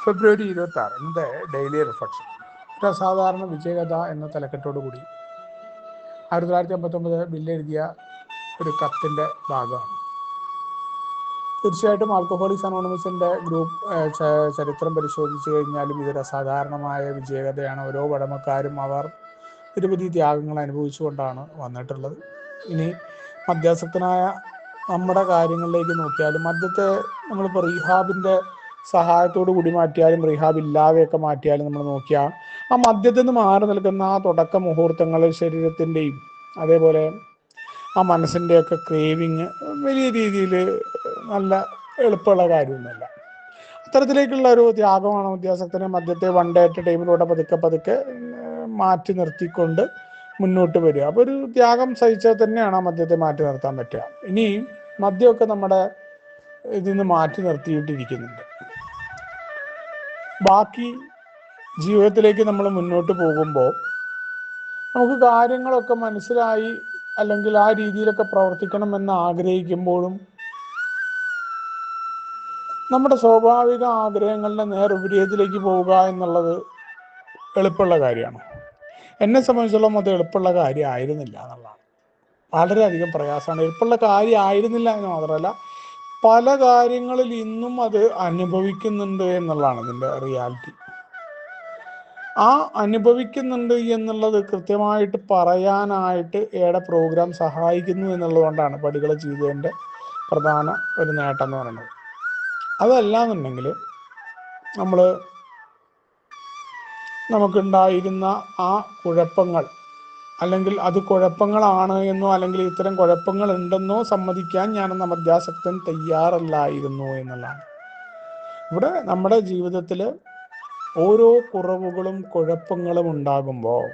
ഫെബ്രുവരി 26 ഇന്നത്തെ daily reflection. ഒരു അസാധാരണ വിജയകഥ എന്ന തലക്കെട്ടോടുകൂടി 1959 ബില്ലെഴുതിയ ഒരു കത്തിൻ്റെ ഭാഗമാണ്. തീർച്ചയായിട്ടും ആൽക്കഹോളിക്സ് അനോണിമസിൻ്റെ ഗ്രൂപ്പ് ചരിത്രം പരിശോധിച്ചു കഴിഞ്ഞാലും ഇതൊരു അസാധാരണമായ വിജയകഥയാണ്. ഓരോ ഉടമക്കാരും അവർ നിരവധി ത്യാഗങ്ങൾ അനുഭവിച്ചുകൊണ്ടാണ് വന്നിട്ടുള്ളത്. ഇനി മദ്യാസക്തനായ നമ്മുടെ കാര്യങ്ങളിലേക്ക് നോക്കിയാലും മദ്യത്തെ നമ്മളിപ്പോൾ റീഹാബിൻ്റെ സഹായത്തോടു കൂടി മാറ്റിയാലും റീഹാബ് ഇല്ലാതെയൊക്കെ മാറ്റിയാലും നമ്മൾ നോക്കിയാൽ ആ മദ്യത്തിൽ നിന്ന് മാറി നിൽക്കുന്ന ആ തുടക്ക മുഹൂർത്തങ്ങളിൽ ശരീരത്തിൻ്റെയും അതേപോലെ ആ മനസ്സിൻ്റെയൊക്കെ ക്രേവിങ് വലിയ രീതിയിൽ നല്ല എളുപ്പമുള്ള കാര്യമൊന്നുമല്ല. അത്തരത്തിലേക്കുള്ള ഒരു ത്യാഗമാണ് മദ്യാസക്തനെ മദ്യത്തെ വൺ ഡേ അറ്റ് ടൈമിലൂടെ പതുക്കെ മാറ്റി നിർത്തിക്കൊണ്ട് മുന്നോട്ട് വരിക. അപ്പോൾ ഒരു ത്യാഗം സഹിച്ചാൽ തന്നെയാണ് ആ മദ്യത്തെ മാറ്റി നിർത്താൻ പറ്റുക. ഇനി മദ്യമൊക്കെ നമ്മുടെ ഇതിൽ നിന്ന് മാറ്റി നിർത്തിയിട്ടിരിക്കുന്നുണ്ട്. ബാക്കി ജീവിതത്തിലേക്ക് നമ്മൾ മുന്നോട്ട് പോകുമ്പോൾ നമുക്ക് കാര്യങ്ങളൊക്കെ മനസ്സിലായി അല്ലെങ്കിൽ ആ രീതിയിലൊക്കെ പ്രവർത്തിക്കണമെന്ന് ആഗ്രഹിക്കുമ്പോഴും നമ്മുടെ സ്വാഭാവിക ആഗ്രഹങ്ങളുടെ നേർവിപരീതത്തിലേക്ക് പോവുക എന്നുള്ളത് എളുപ്പമുള്ള കാര്യമാണ്. എന്നെ സംബന്ധിച്ചോളം അത് എളുപ്പമുള്ള കാര്യമായിരുന്നില്ല എന്നുള്ളതാണ്. വളരെയധികം പ്രയാസമാണ്. എളുപ്പമുള്ള കാര്യമായിരുന്നില്ല എന്ന് മാത്രമല്ല, പല കാര്യങ്ങളിൽ ഇന്നും അത് അനുഭവിക്കുന്നുണ്ട് എന്നുള്ളതാണ് ഇതിൻ്റെ റിയാലിറ്റി. ആ അനുഭവിക്കുന്നുണ്ട് എന്നുള്ളത് കൃത്യമായിട്ട് പറയാനായിട്ട് ഏടെ പ്രോഗ്രാം സഹായിക്കുന്നു എന്നുള്ളതുകൊണ്ടാണ് പടികൾ ചെയ്തതിൻ്റെ പ്രധാന ഒരു നേട്ടം എന്ന് പറയുന്നത്. അതല്ലാന്നുണ്ടെങ്കിൽ നമുക്കുണ്ടായിരുന്ന ആ കുഴപ്പങ്ങൾ അല്ലെങ്കിൽ അത് കുഴപ്പങ്ങളാണ് എന്നോ അല്ലെങ്കിൽ ഇത്തരം കുഴപ്പങ്ങൾ ഉണ്ടെന്നോ സമ്മതിക്കാൻ ഞാനെന്ന മദ്യാസക്തൻ തയ്യാറല്ലായിരുന്നു എന്നുള്ളതാണ്. ഇവിടെ നമ്മുടെ ജീവിതത്തിൽ ഓരോ കുറവുകളും കുഴപ്പങ്ങളും ഉണ്ടാകുമ്പോൾ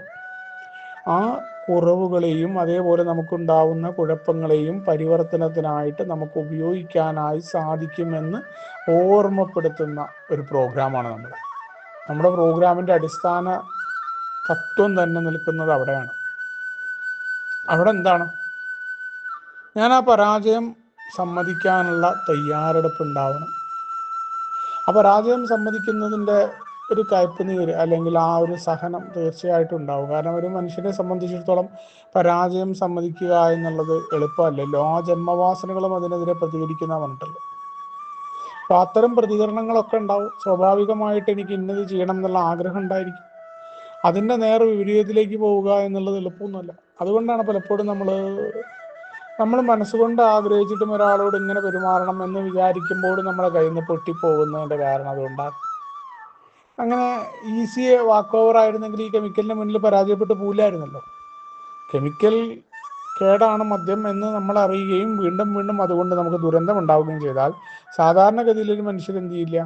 ആ കുറവുകളെയും അതേപോലെ നമുക്കുണ്ടാവുന്ന കുഴപ്പങ്ങളെയും പരിവർത്തനത്തിനായിട്ട് നമുക്ക് ഉപയോഗിക്കാനായി സാധിക്കുമെന്ന് ഓർമ്മപ്പെടുത്തുന്ന ഒരു പ്രോഗ്രാമാണ് നമ്മുടെ പ്രോഗ്രാമിൻ്റെ അടിസ്ഥാന തത്വം തന്നെ നിൽക്കുന്നത് അവിടെയാണ്. അവിടെ എന്താണ്? ഞാൻ ആ പരാജയം സമ്മതിക്കാനുള്ള തയ്യാറെടുപ്പ് ഉണ്ടാവണം. ആ പരാജയം സമ്മതിക്കുന്നതിൻ്റെ ഒരു കയ്പുനീര് അല്ലെങ്കിൽ ആ ഒരു സഹനം തീർച്ചയായിട്ടും ഉണ്ടാവും. കാരണം ഒരു മനുഷ്യനെ സംബന്ധിച്ചിടത്തോളം പരാജയം സമ്മതിക്കുക എന്നുള്ളത് എളുപ്പമല്ലല്ലോ. ആ ജന്മവാസനകളും അതിനെതിരെ പ്രതികരിക്കുന്ന പറഞ്ഞിട്ടല്ലോ. അപ്പോൾ അത്തരം പ്രതികരണങ്ങളൊക്കെ ഉണ്ടാവും. സ്വാഭാവികമായിട്ട് എനിക്ക് ഇന്നത് ചെയ്യണം എന്നുള്ള ആഗ്രഹം ഉണ്ടായിരിക്കും. അതിൻ്റെ നേരെ വിപരീതത്തിലേക്ക് പോവുക എന്നുള്ളത് എളുപ്പമൊന്നുമല്ല. അതുകൊണ്ടാണ് പലപ്പോഴും നമ്മൾ മനസ്സുകൊണ്ട് ആഗ്രഹിച്ചിട്ടും ഒരാളോട് ഇങ്ങനെ പെരുമാറണം എന്ന് വിചാരിക്കുമ്പോൾ നമ്മളെ കയ്യിൽ നിന്ന് പൊട്ടിപ്പോകുന്നതിൻ്റെ കാരണം അതുകൊണ്ടാണ്. അങ്ങനെ ഈസി വാക്ക് ഓവർ ആയിരുന്നെങ്കിൽ ഈ കെമിക്കലിന് മുന്നിൽ പരാജയപ്പെട്ട് പോവില്ലായിരുന്നല്ലോ. കെമിക്കൽ കേടാണ് മദ്യം എന്ന് നമ്മൾ അറിയുകയും വീണ്ടും അതുകൊണ്ട് നമുക്ക് ദുരന്തം ഉണ്ടാവുകയും ചെയ്താൽ സാധാരണഗതിയിൽ ഒരു മനുഷ്യർ എന്ത് ചെയ്യില്ല,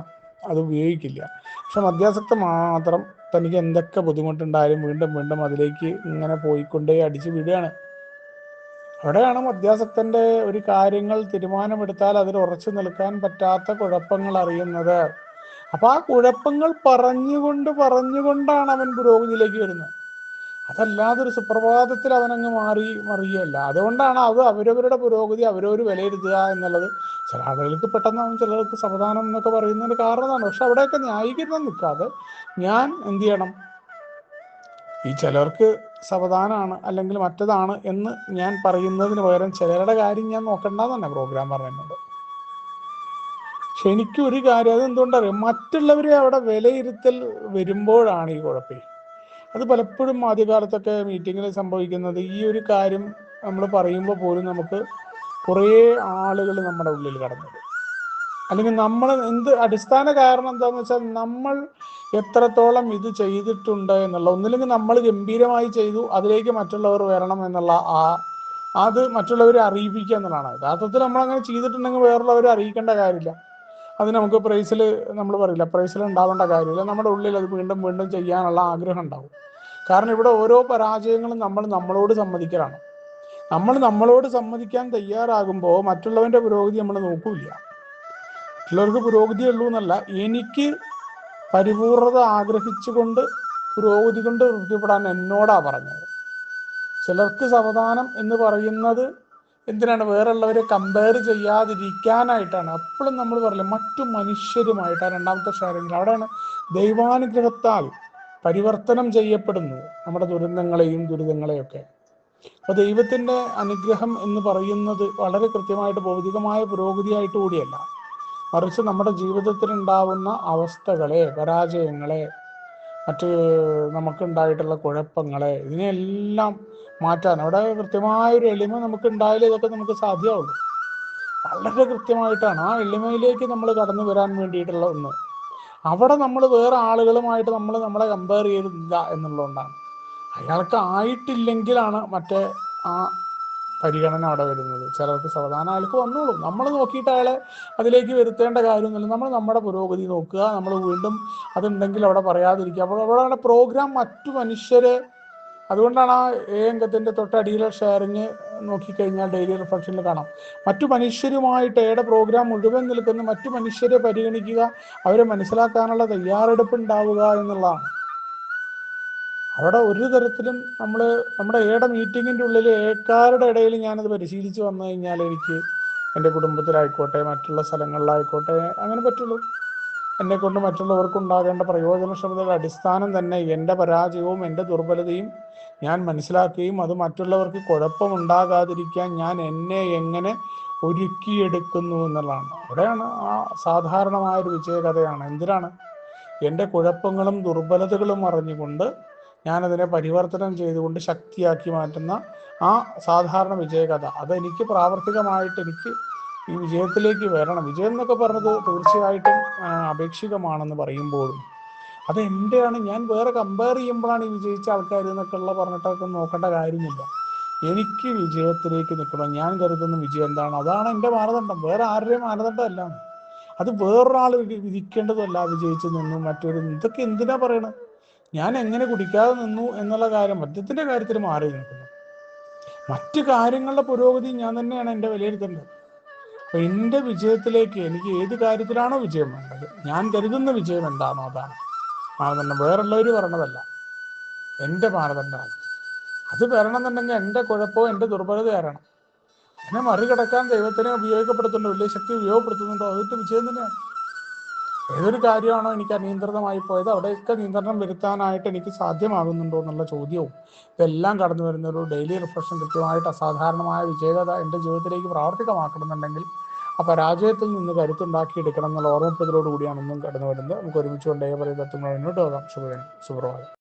അത് ഉപയോഗിക്കില്ല. പക്ഷെ മദ്യാസക്തം മാത്രം തനിക്ക് എന്തൊക്കെ ബുദ്ധിമുട്ടുണ്ടായാലും വീണ്ടും അതിലേക്ക് ഇങ്ങനെ പോയിക്കൊണ്ടേ അടിച്ചു വിടുകയാണ്. അവിടെയാണ് മദ്യാസക്തൻ്റെ ഒരു കാര്യങ്ങൾ തീരുമാനമെടുത്താൽ അതിൽ ഉറച്ചു നിൽക്കാൻ പറ്റാത്ത കുഴപ്പങ്ങൾ അറിയുന്നത്. അപ്പം ആ കുഴപ്പങ്ങൾ പറഞ്ഞുകൊണ്ടാണ് അവൻ പുരോഗതിയിലേക്ക് വരുന്നത്. അതല്ലാതെ ഒരു സുപ്രഭാതത്തിൽ അവനങ്ങ് മറിയല്ല. അതുകൊണ്ടാണ് അവരവരുടെ പുരോഗതി അവരവർ വിലയിരുത്തുക എന്നുള്ളത്. ചില ആളുകൾക്ക് പെട്ടെന്നാവും, ചിലർക്ക് സാവധാനം എന്നൊക്കെ പറയുന്നതിന് കാരണമാണ്. പക്ഷെ അവിടെയൊക്കെ ന്യായീകരണം നിൽക്കാതെ ഞാൻ എന്ത് ചെയ്യണം, ഈ ചിലർക്ക് സാവധാനമാണ് അല്ലെങ്കിൽ മറ്റതാണ് എന്ന് ഞാൻ പറയുന്നതിന് പകരം ചിലരുടെ കാര്യം ഞാൻ നോക്കണ്ടെന്ന് തന്നെ പ്രോഗ്രാം പറഞ്ഞിട്ടുണ്ട്. പക്ഷെ എനിക്കൊരു കാര്യം, അതെന്തുകൊണ്ടറിയാം, മറ്റുള്ളവരെ അവിടെ വിലയിരുത്തൽ വരുമ്പോഴാണ് ഈ കുഴപ്പം. അത് പലപ്പോഴും ആദ്യകാലത്തൊക്കെ മീറ്റിങ്ങിൽ സംഭവിക്കുന്നത് ഈ ഒരു കാര്യം നമ്മൾ പറയുമ്പോൾ പോലും നമുക്ക് കുറേ ആളുകൾ നമ്മുടെ ഉള്ളിൽ കടന്നു വരും. അല്ലെങ്കിൽ നമ്മൾ അടിസ്ഥാന കാരണം എന്താണെന്ന് വെച്ചാൽ നമ്മൾ എത്രത്തോളം ഇത് ചെയ്തിട്ടുണ്ട് എന്നുള്ള, ഒന്നില്ലെങ്കിൽ നമ്മൾ ഗംഭീരമായി ചെയ്തു അതിലേക്ക് മറ്റുള്ളവർ വരണം എന്നുള്ള അത് മറ്റുള്ളവരെ അറിയിപ്പിക്കുക എന്നുള്ളതാണ്. യഥാർത്ഥത്തിൽ നമ്മളങ്ങനെ ചെയ്തിട്ടുണ്ടെങ്കിൽ വേറുള്ളവരെ അറിയിക്കേണ്ട കാര്യമില്ല. അത് നമുക്ക് പ്രൈസിൽ നമ്മൾ പറയില്ല, പ്രൈസിൽ ഉണ്ടാവേണ്ട കാര്യമില്ല. നമ്മുടെ ഉള്ളിൽ അത് വീണ്ടും ചെയ്യാനുള്ള ആഗ്രഹം ഉണ്ടാവും. കാരണം ഇവിടെ ഓരോ പരാജയങ്ങളും നമ്മളോട് സമ്മതിക്കലാണ്. നമ്മളോട് സമ്മതിക്കാൻ തയ്യാറാകുമ്പോൾ മറ്റുള്ളവൻ്റെ പുരോഗതി നമ്മൾ നോക്കൂല. മറ്റുള്ളവർക്ക് പുരോഗതി ഉള്ളൂ എന്നല്ല, എനിക്ക് പരിപൂർണത ആഗ്രഹിച്ചുകൊണ്ട് പുരോഗതി കൊണ്ട് തൃപ്തിപ്പെടാൻ എന്നോടാ പറഞ്ഞത്. ചിലർക്ക് സാവധാനം എന്ന് പറയുന്നത് എന്തിനാണ്? വേറുള്ളവരെ കമ്പയർ ചെയ്യാതിരിക്കാനായിട്ടാണ്. അപ്പോഴും നമ്മൾ പറയില്ല മറ്റു മനുഷ്യരുമായിട്ട്. ആ രണ്ടാമത്തെ ഷെയറിംഗ് അവിടെയാണ് ദൈവാനുഗ്രഹത്താൽ പരിവർത്തനം ചെയ്യപ്പെടുന്നത് നമ്മുടെ ദുരന്തങ്ങളെയും ദുരിതങ്ങളെയൊക്കെ. അപ്പോൾ ദൈവത്തിൻ്റെ അനുഗ്രഹം എന്ന് പറയുന്നത് വളരെ കൃത്യമായിട്ട് ഭൗതികമായ പുരോഗതിയായിട്ട് കൂടിയല്ല, മറിച്ച് നമ്മുടെ ജീവിതത്തിലുണ്ടാവുന്ന അവസ്ഥകളെ, പരാജയങ്ങളെ, മറ്റ് നമുക്കുണ്ടായിട്ടുള്ള കുഴപ്പങ്ങളെ, ഇതിനെല്ലാം മാറ്റാൻ അവിടെ കൃത്യമായൊരു എളിമ നമുക്ക് ഉണ്ടായാലേ ഇതൊക്കെ നമുക്ക് സാധ്യമാവുള്ളൂ. വളരെ കൃത്യമായിട്ടാണ് ആ എളിമയിലേക്ക് നമ്മൾ കടന്നു വരാൻ വേണ്ടിയിട്ടുള്ള ഒന്ന്. അവിടെ നമ്മൾ വേറെ ആളുകളുമായിട്ട് നമ്മളെ കമ്പയർ ചെയ്തില്ല എന്നുള്ളതുകൊണ്ടാണ്. അയാൾക്ക് ആയിട്ടില്ലെങ്കിലാണ് മറ്റേ ആ പരിഗണന അവിടെ വരുന്നത്. ചിലർക്ക് സാവധാനം അയാൾക്ക് വന്നോളും. നമ്മൾ നോക്കിയിട്ട് അയാളെ അതിലേക്ക് വരുത്തേണ്ട കാര്യമൊന്നുമില്ല. നമ്മൾ നമ്മുടെ പുരോഗതി നോക്കുക. നമ്മൾ വീണ്ടും അതുണ്ടെങ്കിൽ അവിടെ പറയാതിരിക്കുക. അപ്പോൾ അവിടെ പ്രോഗ്രാം മറ്റു മനുഷ്യരെ, അതുകൊണ്ടാണ് ആ അംഗത്തിൻ്റെ തൊട്ടടിയിലെ ഷെയറിങ് നോക്കിക്കഴിഞ്ഞാൽ ഡെയിലി റിഫ്ലക്ഷനിൽ കാണാം. മറ്റു മനുഷ്യരുമായിട്ട് പ്രോഗ്രാം മുഴുവൻ നിൽക്കുന്ന മറ്റു മനുഷ്യരെ പരിഗണിക്കുക, അവരെ മനസ്സിലാക്കാനുള്ള തയ്യാറെടുപ്പ് ഉണ്ടാവുക എന്നുള്ളതാണ്. അവിടെ ഒരു തരത്തിലും നമ്മുടെ മീറ്റിങ്ങിൻ്റെ ഉള്ളിൽ ഏക്കാരുടെ ഇടയിൽ ഞാനത് പരിശീലിച്ച് വന്നു കഴിഞ്ഞാൽ എനിക്ക് എൻ്റെ കുടുംബത്തിലായിക്കോട്ടെ മറ്റുള്ള സ്ഥലങ്ങളിലായിക്കോട്ടെ അങ്ങനെ പറ്റുള്ളൂ. എന്നെക്കൊണ്ട് മറ്റുള്ളവർക്കുണ്ടാകേണ്ട പ്രയോജനക്ഷമതയുടെ അടിസ്ഥാനം തന്നെ എൻ്റെ പരാജയവും എൻ്റെ ദുർബലതയും ഞാൻ മനസ്സിലാക്കുകയും അത് മറ്റുള്ളവർക്ക് കുഴപ്പമുണ്ടാകാതിരിക്കാൻ ഞാൻ എന്നെ എങ്ങനെ ഒരുക്കിയെടുക്കുന്നു എന്നുള്ളതാണ്. അവിടെയാണ് ആ സാധാരണമായൊരു വിജയകഥയാണ്. എന്തിനാണ്? എൻ്റെ കുഴപ്പങ്ങളും ദുർബലതകളും അറിഞ്ഞുകൊണ്ട് ഞാനതിനെ പരിവർത്തനം ചെയ്തുകൊണ്ട് ശക്തിയാക്കി മാറ്റുന്ന ആ സാധാരണ വിജയകഥ. അതെനിക്ക് പ്രാവർത്തികമായിട്ട് എനിക്ക് ഈ വിജയത്തിലേക്ക് വരണം. വിജയം എന്നൊക്കെ പറഞ്ഞത് തീർച്ചയായിട്ടും അപേക്ഷികമാണെന്ന് പറയുമ്പോഴും അത് എൻ്റെയാണ്. ഞാൻ വേറെ കമ്പയർ ചെയ്യുമ്പോഴാണ് ഈ വിജയിച്ച ആൾക്കാർ എന്നൊക്കെയുള്ള പറഞ്ഞിട്ടൊക്കെ നോക്കേണ്ട കാര്യമില്ല. എനിക്ക് വിജയത്തിലേക്ക് നിൽക്കണം. ഞാൻ കരുതുന്ന വിജയം എന്താണ്, അതാണ് എൻ്റെ മാനദണ്ഡം. വേറെ ആരുടെയും മാനദണ്ഡമല്ല. അത് വേറൊരാൾ വിധിക്കേണ്ടതല്ല. വിജയിച്ച് നിന്നു മറ്റൊരു ഇതൊക്കെ എന്തിനാ പറയണത്? ഞാൻ എങ്ങനെ കുടിക്കാതെ നിന്നു എന്നുള്ള കാര്യം മദ്യത്തിൻ്റെ കാര്യത്തിൽ മാറി നിൽക്കുന്നു. മറ്റു കാര്യങ്ങളുടെ പുരോഗതി ഞാൻ തന്നെയാണ് എൻ്റെ വിലയിരുത്തേണ്ടത്. അപ്പോൾ എൻ്റെ വിജയത്തിലേക്ക് എനിക്ക് ഏത് കാര്യത്തിലാണോ വിജയം വേണ്ടത്, ഞാൻ കരുതുന്ന വിജയം എന്താണോ അതാണ് മാനദണ്ഡം. വേറുള്ളവർ പറഞ്ഞതല്ല, എൻ്റെ മാനദണ്ഡമാണ്. അത് വരണമെന്നുണ്ടെങ്കിൽ എൻ്റെ കുഴപ്പവും എൻ്റെ ദുർബലത കാരണം അതിനെ മറികടക്കാൻ ദൈവത്തിനെ ഉപയോഗപ്പെടുത്തുന്നുണ്ടോ, വലിയ ശക്തി ഉപയോഗപ്പെടുത്തുന്നുണ്ടോ, അതൊക്കെ വിജയം തന്നെയാണ്. ഏതൊരു കാര്യമാണോ എനിക്ക് അനിയന്ത്രിതമായി പോയത് അവിടെയൊക്കെ നിയന്ത്രണം വരുത്താനായിട്ട് എനിക്ക് സാധ്യമാകുന്നുണ്ടോ എന്നുള്ള ചോദ്യവും ഇതെല്ലാം കടന്നു വരുന്ന ഒരു ഡെയിലി റിഫ്ലക്ഷൻ കൃത്യമായിട്ട് അസാധാരണമായ വിജയകത എൻ്റെ ജീവിതത്തിലേക്ക് പ്രാവർത്തികമാക്കണമെന്നുണ്ടെങ്കിൽ ആ പരാജയത്തിൽ നിന്ന് കരുത്തുണ്ടാക്കിയെടുക്കണം എന്നുള്ള ഓർമ്മപ്പെടുത്തലോടുകൂടിയാണ് ഒന്നും കടന്നു വരുന്നത്. നമുക്ക് ഒരുമിച്ച് കൊണ്ടേ പറയുന്ന തത്വങ്ങൾ മുന്നോട്ട് പോകാം. സുപ്രഭാതം.